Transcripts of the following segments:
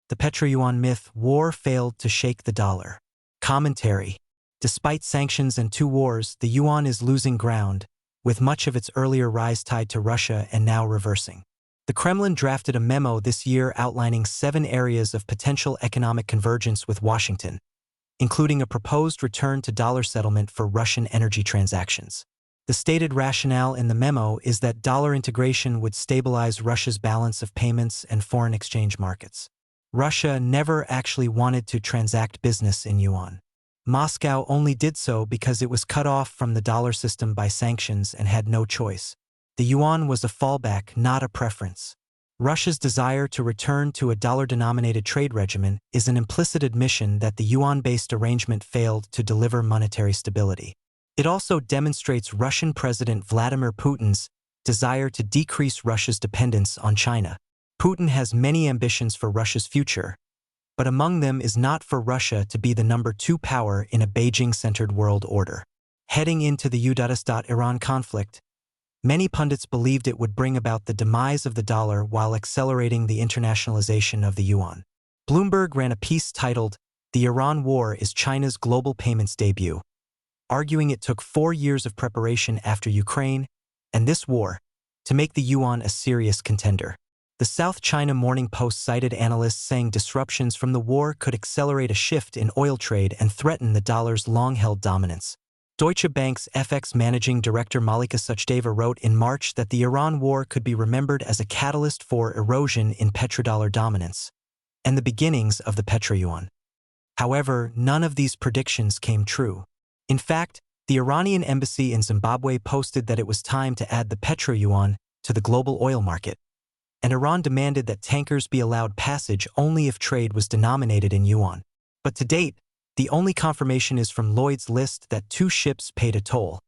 The Petroyuan myth: war failed to shake the dollar. Commentary: despite sanctions and two wars, the yuan is losing ground, with much of its earlier rise tied to Russia and now reversing. The Kremlin drafted a memo this year outlining 7 areas of potential economic convergence with Washington, including a proposed return to dollar settlement for Russian energy transactions. The stated rationale in the memo is that dollar integration would stabilize Russia's balance of payments and foreign exchange markets. Russia never actually wanted to transact business in yuan. Moscow only did so because it was cut off from the dollar system by sanctions and had no choice. The yuan was a fallback, not a preference. Russia's desire to return to a dollar-denominated trade regimen is an implicit admission that the yuan-based arrangement failed to deliver monetary stability. It also demonstrates Russian President Vladimir Putin's desire to decrease Russia's dependence on China. Putin has many ambitions for Russia's future, but among them is not for Russia to be the number 2 power in a Beijing-centered world order. Heading into the U.S.-Iran conflict, many pundits believed it would bring about the demise of the dollar while accelerating the internationalization of the yuan. Bloomberg ran a piece titled, "The Iran War is China's Global Payments Debut," arguing it took 4 years of preparation after Ukraine and this war to make the yuan a serious contender. The South China Morning Post cited analysts saying disruptions from the war could accelerate a shift in oil trade and threaten the dollar's long-held dominance. Deutsche Bank's FX managing director Malika Sachdeva wrote in March that the Iran war could be remembered as a catalyst for erosion in petrodollar dominance and the beginnings of the Petroyuan. However, none of these predictions came true. In fact, the Iranian embassy in Zimbabwe posted that it was time to add the Petroyuan to the global oil market, and Iran demanded that tankers be allowed passage only if trade was denominated in yuan. But to date, the only confirmation is from Lloyd's List that 2 ships paid a toll,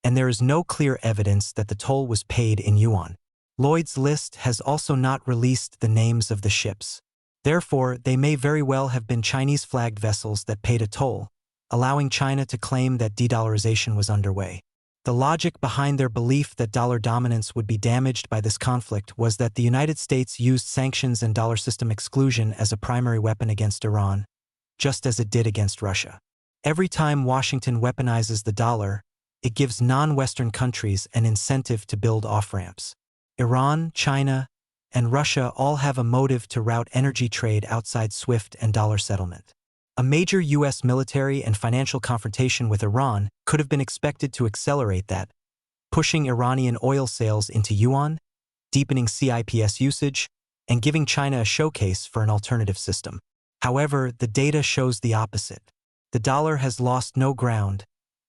and there is no clear evidence that the toll was paid in yuan. Lloyd's List has also not released the names of the ships. Therefore, they may very well have been Chinese-flagged vessels that paid a toll, allowing China to claim that de-dollarization was underway. The logic behind their belief that dollar dominance would be damaged by this conflict was that the United States used sanctions and dollar system exclusion as a primary weapon against Iran, just as it did against Russia. Every time Washington weaponizes the dollar, it gives non-Western countries an incentive to build off-ramps. Iran, China, and Russia all have a motive to route energy trade outside SWIFT and dollar settlement. A major U.S. military and financial confrontation with Iran could have been expected to accelerate that, pushing Iranian oil sales into yuan, deepening CIPS usage, and giving China a showcase for an alternative system. However, the data shows the opposite. The dollar has lost no ground,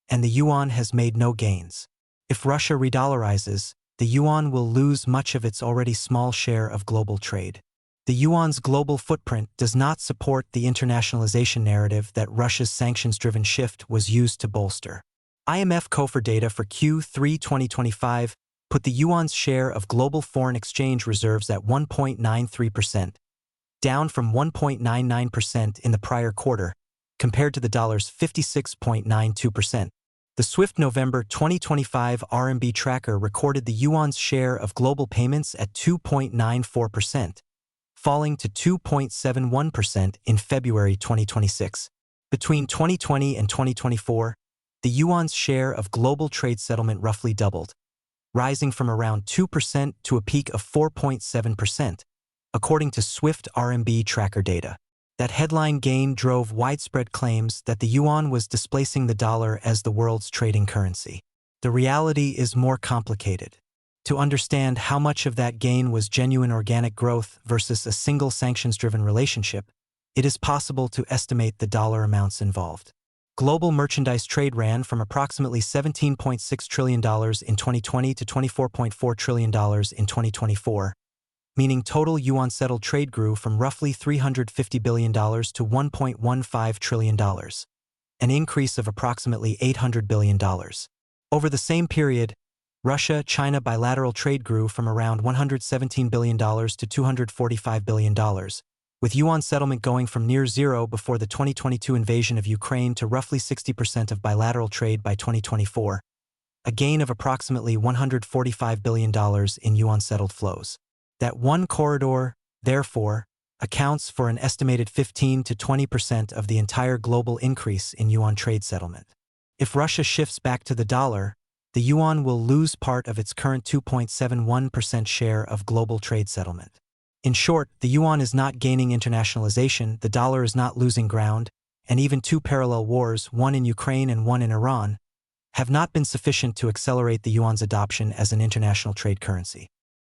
and the yuan has made no gains. If Russia redollarizes, the yuan will lose much of its already small share of global trade. The yuan's global footprint does not support the internationalization narrative that Russia's sanctions-driven shift was used to bolster. IMF COFR data for Q3 2025 put the yuan's share of global foreign exchange reserves at 1.93%, down from 1.99% in the prior quarter, compared to the dollar's 56.92%. The SWIFT November 2025 RMB tracker recorded the yuan's share of global payments at 2.94%. falling to 2.71% in February 2026. Between 2020 and 2024, the yuan's share of global trade settlement roughly doubled, rising from around 2% to a peak of 4.7%, according to SWIFT RMB tracker data. That headline gain drove widespread claims that the yuan was displacing the dollar as the world's trading currency. The reality is more complicated. To understand how much of that gain was genuine organic growth versus a single sanctions-driven relationship, it is possible to estimate the dollar amounts involved. Global merchandise trade ran from approximately $17.6 trillion in 2020 to $24.4 trillion in 2024, meaning total yuan-settled trade grew from roughly $350 billion to $1.15 trillion, an increase of approximately $800 billion. Over the same period, Russia-China bilateral trade grew from around $117 billion to $245 billion, with yuan settlement going from near zero before the 2022 invasion of Ukraine to roughly 60% of bilateral trade by 2024, a gain of approximately $145 billion in yuan-settled flows. That one corridor, therefore, accounts for an estimated 15 to 20% of the entire global increase in yuan trade settlement. If Russia shifts back to the dollar, the yuan will lose part of its current 2.71% share of global trade settlement. In short, the yuan is not gaining internationalization, the dollar is not losing ground, and even two parallel wars, one in Ukraine and one in Iran, have not been sufficient to accelerate the yuan's adoption as an international trade currency.